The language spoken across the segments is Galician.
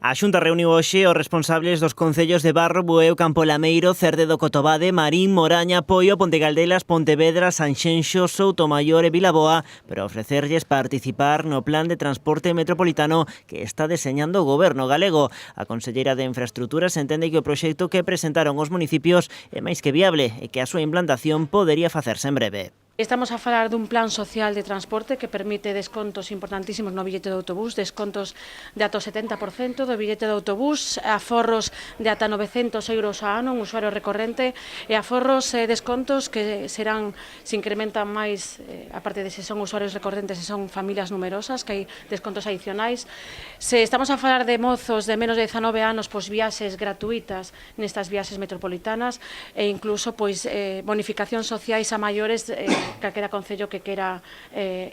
A Xunta reuniu hoxe os responsables dos concellos de Barro, Bueu, Campo Lameiro, Cerdedo, Cotobade, Marín, Moraña, Poio, Pontegaldelas, Pontevedra, Sanxenxo, Soutomaior e Vilaboa para ofrecerlles participar no plan de transporte metropolitano que está deseñando o goberno galego. A conselleira de Infraestructuras entende que o proxecto que presentaron os municipios é máis que viable e que a súa implantación podería facerse en breve. Estamos a falar dun plan social de transporte que permite descontos importantísimos no billete de autobús, descontos de ata o 70% do billete de autobús, aforros de ata 900 euros ao ano, un usuario recorrente, e aforros e descontos que serán, se incrementan máis, aparte de se son usuarios recorrentes, se son familias numerosas, que hai descontos adicionais. Se estamos a falar de mozos de menos de 19 anos, pois viaxes gratuitas nestas viaxes metropolitanas e incluso pois bonificacións sociais a maiores calquera concello que quera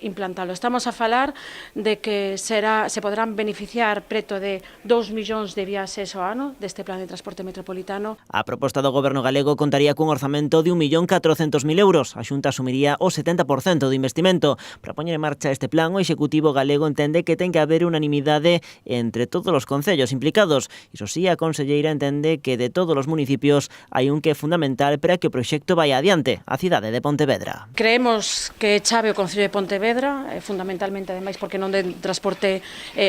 implantalo. Estamos a falar de que se podrán beneficiar preto de 2 millóns de viaxes ao ano deste plan de transporte metropolitano. A proposta do goberno galego contaría cun orzamento de 1.400.000 euros. A Xunta asumiría o 70% do investimento. Para poñer en marcha este plan, o Executivo galego entende que ten que haber unanimidade entre todos os concellos implicados. Iso sí, a conselleira entende que de todos os municipios hai un que é fundamental para que o proxecto vai adiante, a cidade de Pontevedra. Creemos que é chave o Concello de Pontevedra, fundamentalmente, ademais, porque non de transporte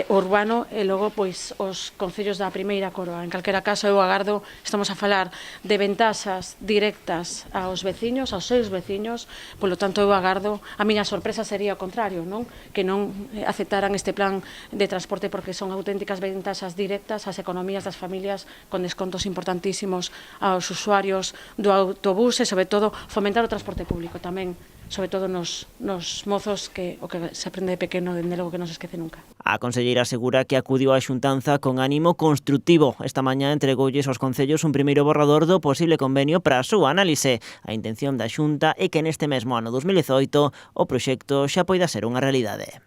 urbano, e logo, pois, os concellos da primeira coroa. En calquera caso, eu agardo, estamos a falar de ventaxas directas aos veciños, aos seus veciños, polo tanto, eu agardo, a miña sorpresa sería o contrario, non? Que non aceptaran este plan de transporte porque son auténticas ventaxas directas ás economías das familias con descontos importantísimos aos usuarios do autobús e, sobre todo, fomentar o transporte público tamén, sobre todo nos mozos, que o que se aprende de pequeno, dende logo que non se esquece nunca. A conselleira asegura que acudiu á xuntanza con ánimo constructivo. Esta mañá entregoulles aos concellos un primeiro borrador do posible convenio para a súa análise. A intención da Xunta é que neste mesmo ano 2018 o proxecto xa poida ser unha realidade.